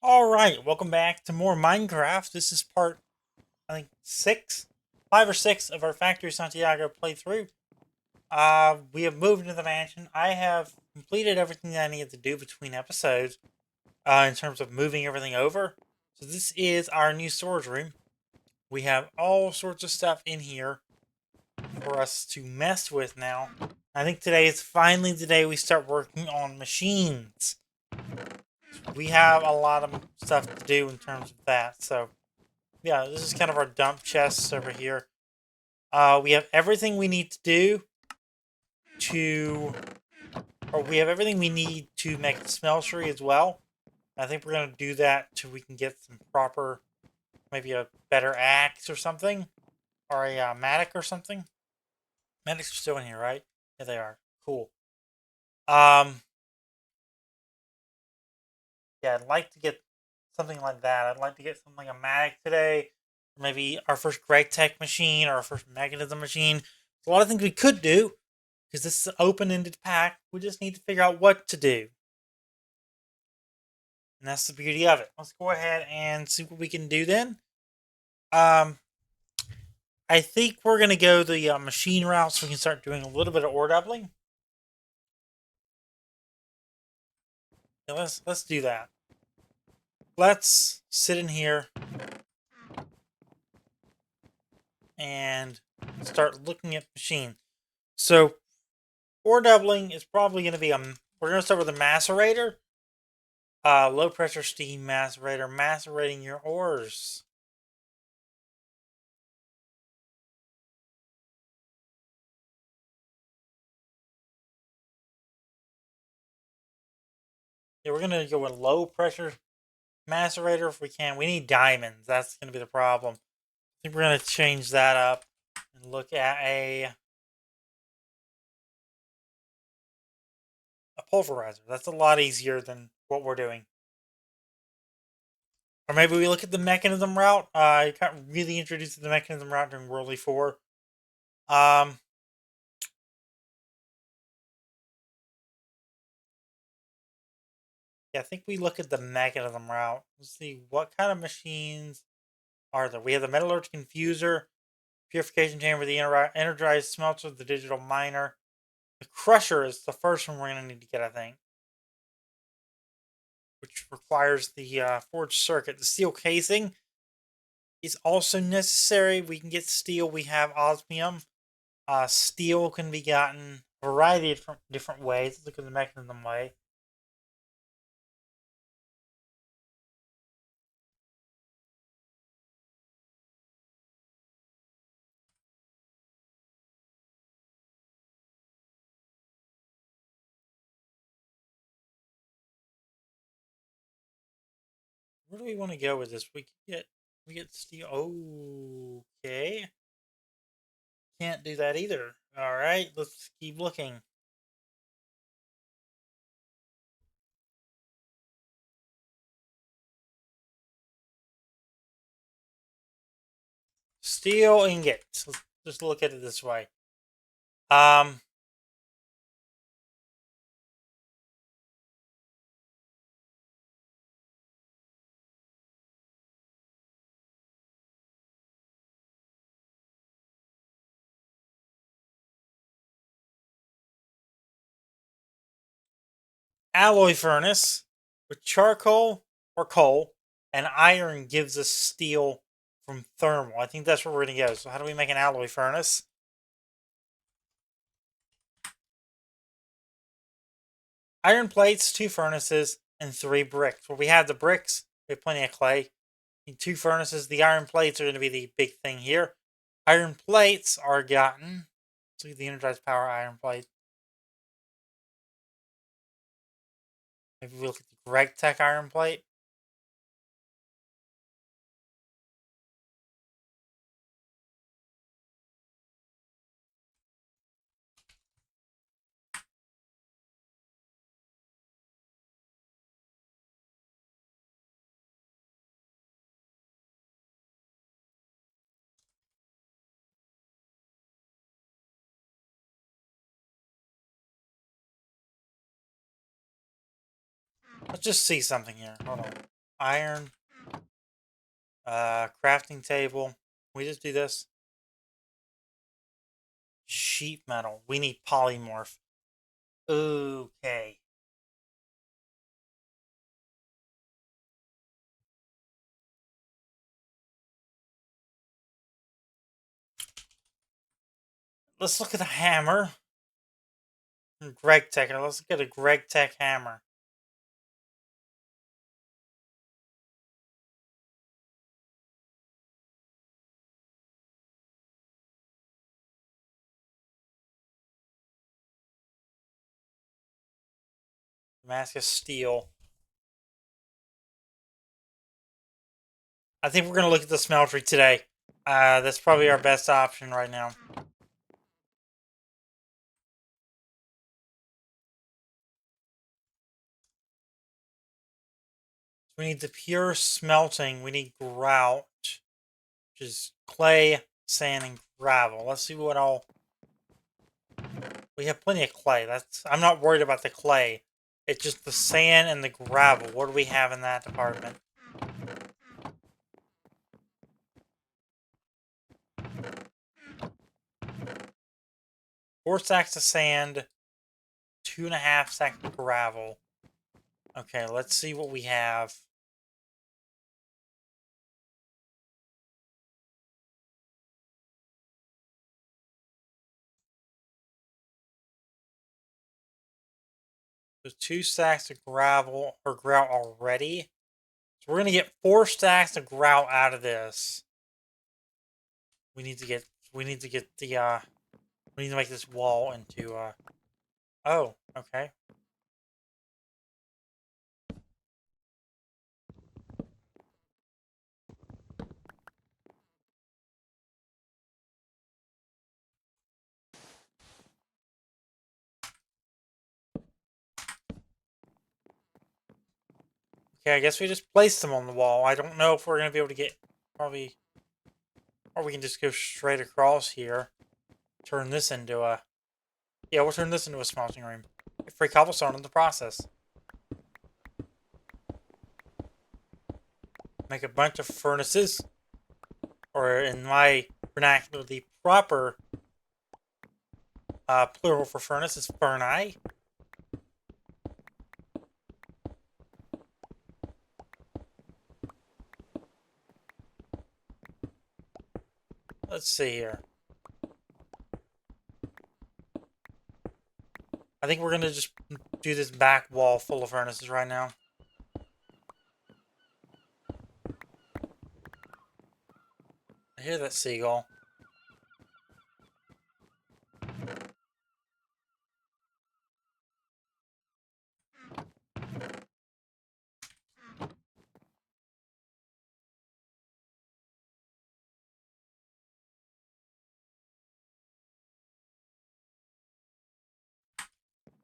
Alright, welcome back to more Minecraft. This is part, I think, 6? 5 or 6 of our Factory Santiago playthrough. We have moved into the mansion. I have completed everything that I needed to do between episodes in terms of moving everything over. So this is our new storage room. We have all sorts of stuff in here for us to mess with now. I think today is finally the day we start working on machines. We have a lot of stuff to do in terms of that, so yeah, this is kind of our dump chests over here. We have everything we need to do to, or we have everything we need to make a smeltery as well. I think we're gonna do that till we can get some proper, maybe a better axe or something, or a mattock or something. Mattocks are still in here, right? Yeah, they are. Cool. Um, yeah, I'd like to get something like that. I'd like to get something like a mattock today, or maybe our first GregTech machine or our first mechanism machine. There's a lot of things we could do because this is an open-ended pack. We just need to figure out what to do, and that's the beauty of it. Let's go ahead and see what we can do then. Um, I think we're gonna go the machine route so we can start doing a little bit of ore doubling. Yeah, let's do that. Let's sit in here and start looking at machine. So ore doubling is probably going to be we're going to start with a macerator. Low pressure steam macerator, macerating your ores. Yeah, we're going to go with low pressure macerator if we can. We need diamonds. That's going to be the problem. I think we're going to change that up and look at a pulverizer. That's a lot easier than what we're doing. Or maybe we look at the mechanism route. I got really introduced to the mechanism route during Worldly 4. Um, yeah, I think we look at the mechanism route. Let's see what kind of machines are there. We have the metallurgic infuser, purification chamber, the energized smelter, the digital miner. The crusher is the first one we're going to need to get, I think, which requires the forged circuit. The steel casing is also necessary. We can get steel. We have osmium. Steel can be gotten a variety of different ways. Let's look at the mechanism way. Where do we want to go with this? We get steel. Okay, can't do that either. All right, let's keep looking. Steel ingots. Let's just look at it this way. Um, Alloy furnace with charcoal or coal and iron gives us steel from thermal. I think that's where we're gonna go. So how do we make an alloy furnace? Iron plates, 2 furnaces, and 3 bricks. Well, we have the bricks. We have plenty of clay. Need 2 furnaces. The iron plates are going to be the big thing here. Iron plates are gotten. Let's look at the energized power iron plate. Maybe we look at the GregTech iron plate. Let's just see something here. Hold on. Iron. Crafting table. We just do this. Sheet metal. We need polymorph. Okay. Let's look at a hammer. GregTech. Let's look at a GregTech hammer. Damascus steel. I think we're going to look at the smeltery today. That's probably our best option right now. We need the pure smelting. We need grout, which is clay, sand, and gravel. Let's see what all... We have plenty of clay. I'm not worried about the clay. It's just the sand and the gravel. What do we have in that department? Four sacks of sand, 2.5 sacks of gravel. Okay, let's see what we have. There's 2 stacks of gravel or grout already. So we're gonna get 4 stacks of grout out of this. We need to get the we need to make this wall into oh, okay. Okay, I guess we just place them on the wall. I don't know if we're gonna be able to get probably, or we can just go straight across here. Turn this into a we'll turn this into a smelting room. Get free cobblestone in the process. Make a bunch of furnaces, or in my vernacular, the proper plural for furnace is furni. Let's see here. I think we're gonna just do this back wall full of furnaces right now. I hear that seagull.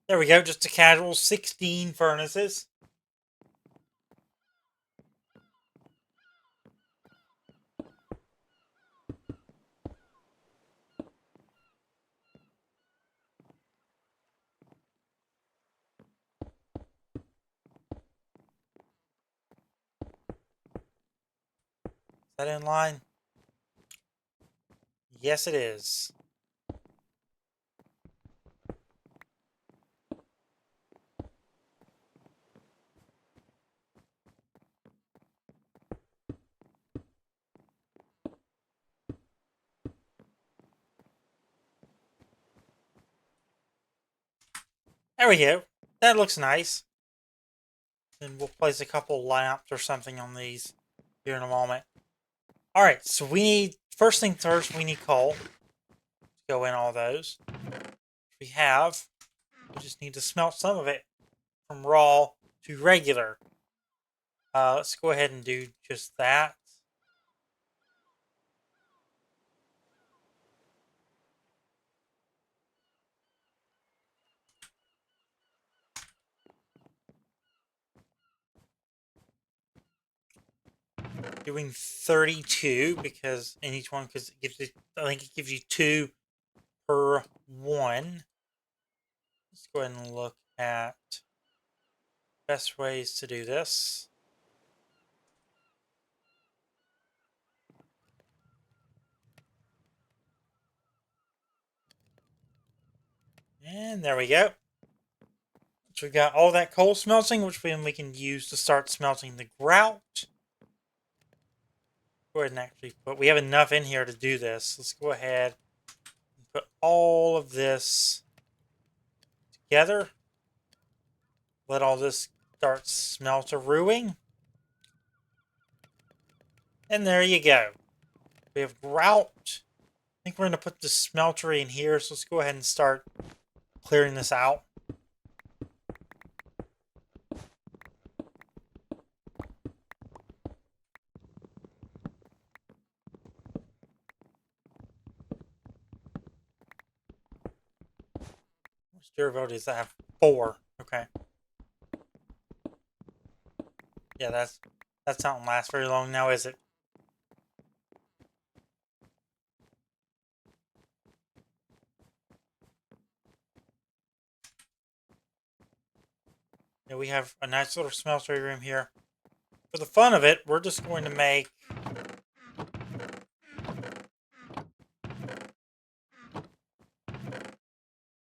There we go, just a casual 16 furnaces. Is that in line? Yes, it is. There we go. That looks nice. Then we'll place a couple lamps or something on these here in a moment. Alright, so we need, first thing first, we need coal. Let's go in all those. We just need to smelt some of it from raw to regular. Let's go ahead and do just that. Doing 32 because in each one, because it gives you, I think it gives you 2 per one. Let's go ahead and look at best ways to do this. And there we go. So we've got all that coal smelting, which we can use to start smelting the grout. Go ahead and actually put, we have enough in here to do this. Let's go ahead and put all of this together. Let all this start smelterooing. And there you go. We have grout. I think we're going to put the smeltery in here, so let's go ahead and start clearing this out. What's durability does that have? 4. Okay. Yeah, that's not gonna last very long now, is it? Yeah, we have a nice little smeltery room here. For the fun of it, we're just going to make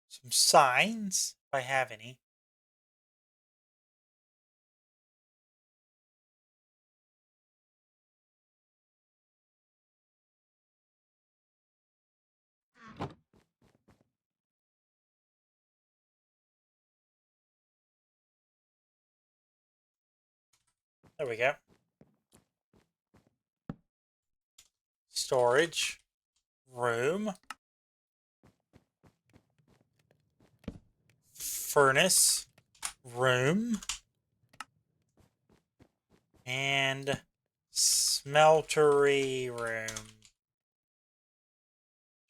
some signs, if I have any. There we go. Storage room. Furnace room. And smeltery room.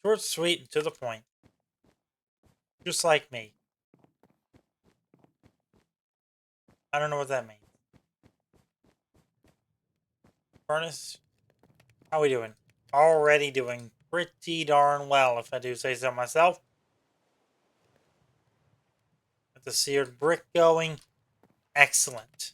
Short, sweet, and to the point. Just like me. I don't know what that means. Furnace. How we doing? Already doing pretty darn well, if I do say so myself. Got the seared brick going. Excellent.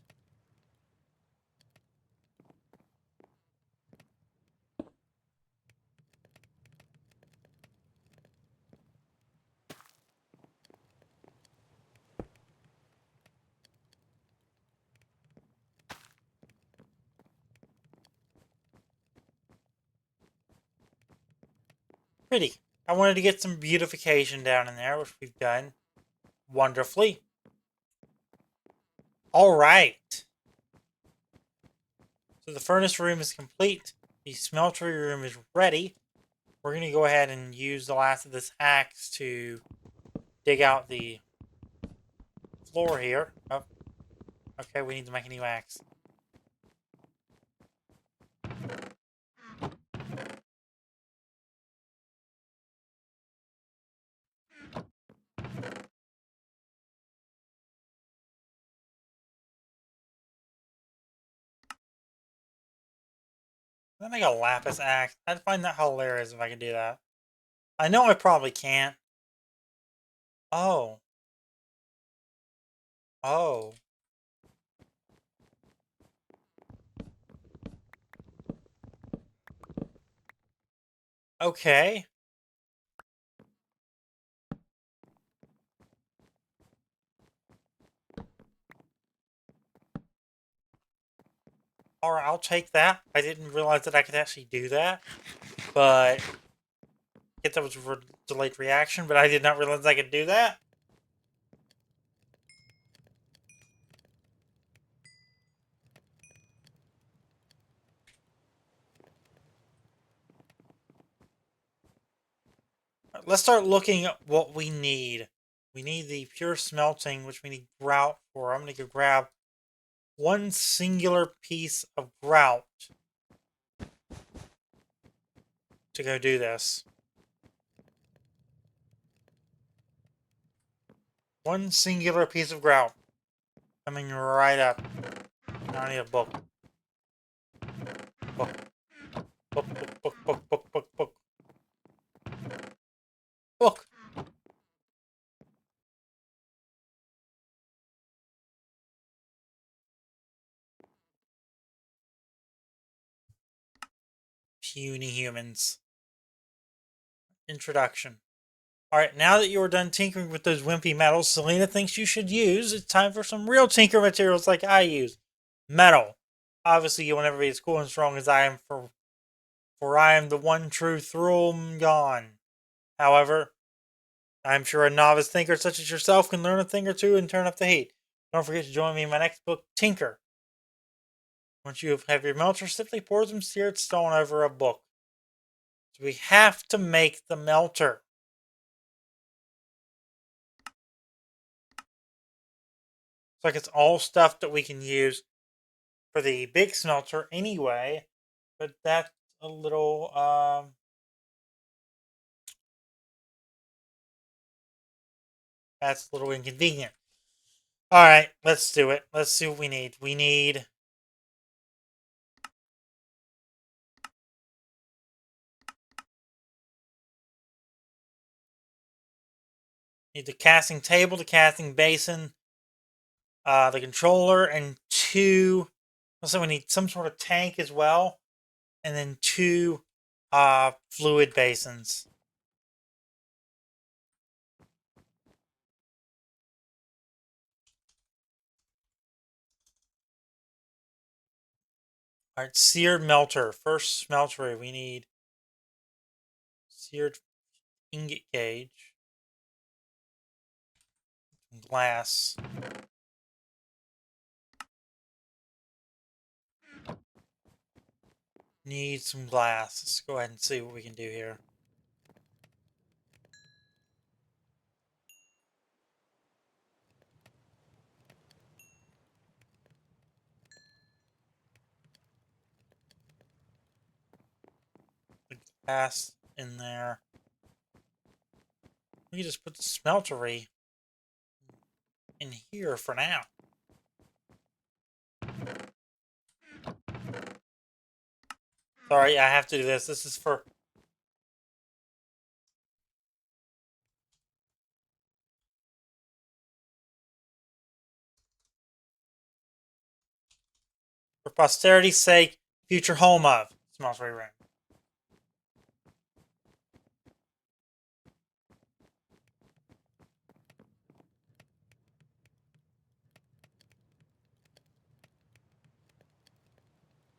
Pretty. I wanted to get some beautification down in there, which we've done wonderfully. All right. So the furnace room is complete. The smeltery room is ready. We're going to go ahead and use the last of this axe to dig out the floor here. Oh, okay, we need to make a new axe. Can I make a lapis axe? I'd find that hilarious if I could do that. I know I probably can't. Oh. Oh. Okay. Alright, I'll take that. I didn't realize that I could actually do that. But I guess that was a delayed reaction, but I did not realize I could do that. Let's start looking at what we need. We need the pure smelting, which we need grout for. I'm going to go grab one singular piece of grout to go do this. One singular piece of grout. Coming right up. Now I need a book. Book. Book, book, book, book, book, book, book. Book. Puny humans. Introduction. Alright, now that you are done tinkering with those wimpy metals Selena thinks you should use, it's time for some real tinker materials like I use. Metal. Obviously, you will never be as cool and strong as I am, for I am the one true Thrulmgon. However, I'm sure a novice thinker such as yourself can learn a thing or two and turn up the heat. Don't forget to join me in my next book, Tinker. Once you have your melter, simply pour some seared stone over a book. So we have to make the melter. It's like it's all stuff that we can use for the big smelter anyway, but that's a little inconvenient. All right, let's do it. Let's see what we need. We need the casting table, the casting basin, the controller, and two. Also, we need some sort of tank as well, and then two fluid basins. All right, seared melter. First smeltery, we need seared ingot gauge, glass. Need some glass. Let's go ahead and see what we can do here. The glass in there. We can just put the smeltery in here for now. Sorry, I have to do this. This is for posterity's sake, future home of smeltery room.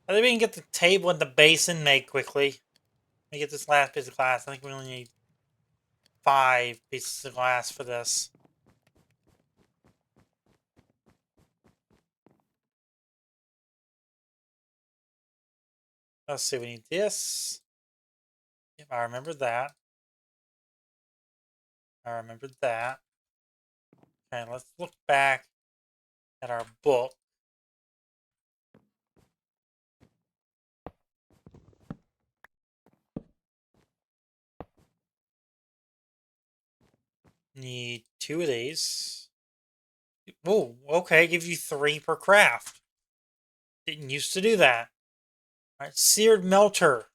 I think we can get the table and the basin made quickly. Let me get this last piece of glass. I think we only need 5 pieces of glass for this. Let's see, we need this. Yep, I remember that. I remembered that. Okay, let's look back at our book. Need 2 of these. Whoa, okay, give you 3 per craft. Didn't used to do that. Alright, seared melter.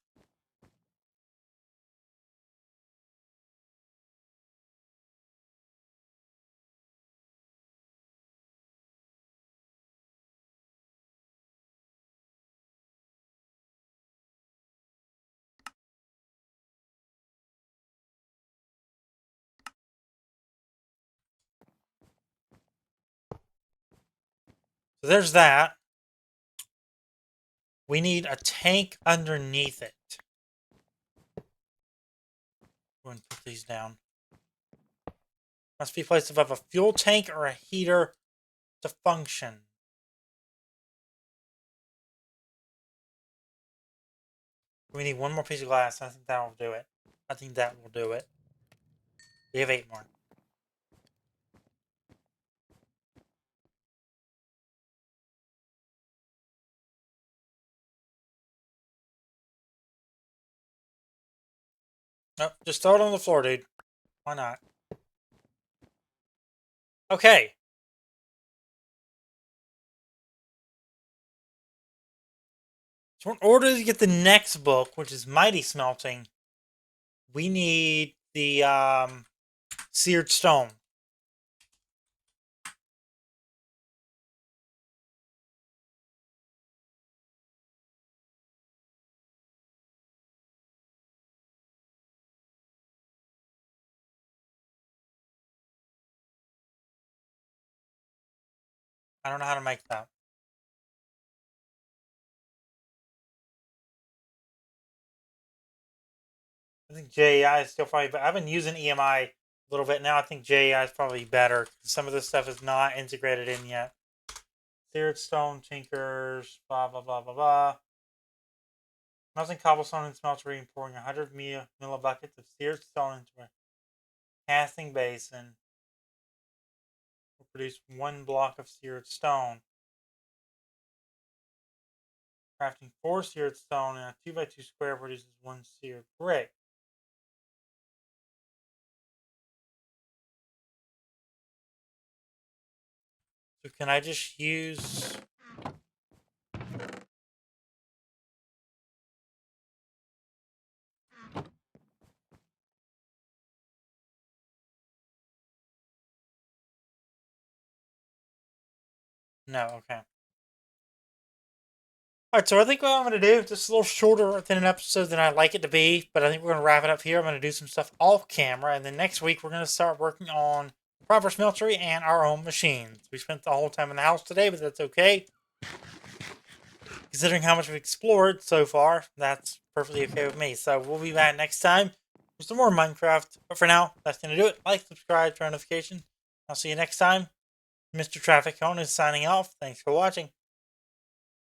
So there's that. We need a tank underneath it. Go and put these down. Must be placed above a fuel tank or a heater to function. We need 1 more piece of glass. I think that will do it. I think that will do it. We have 8 more. Nope, just throw it on the floor, dude. Why not? Okay. So in order to get the next book, which is Mighty Smelting, we need the seared stone. I don't know how to make that. I think JEI is still probably, but I've been using EMI a little bit now. I think JEI is probably better. Some of this stuff is not integrated in yet. Seared stone, tinkers, blah, blah, blah, blah, blah. Melting cobblestone in smeltery and pouring 100 millibuckets of seared stone into a casting basin will produce 1 block of seared stone. Crafting 4 seared stone in a 2x2 square produces 1 seared brick. So can I just use... No, okay. Alright, so I think what I'm going to do, just a little shorter than an episode than I'd like it to be, but I think we're going to wrap it up here. I'm going to do some stuff off camera, and then next week we're going to start working on proper smeltery and our own machines. We spent the whole time in the house today, but that's okay. Considering how much we've explored so far, that's perfectly okay with me. So we'll be back next time with some more Minecraft. But for now, that's going to do it. Like, subscribe, turn notifications. I'll see you next time. Mr. Traffic Cone is signing off. Thanks for watching.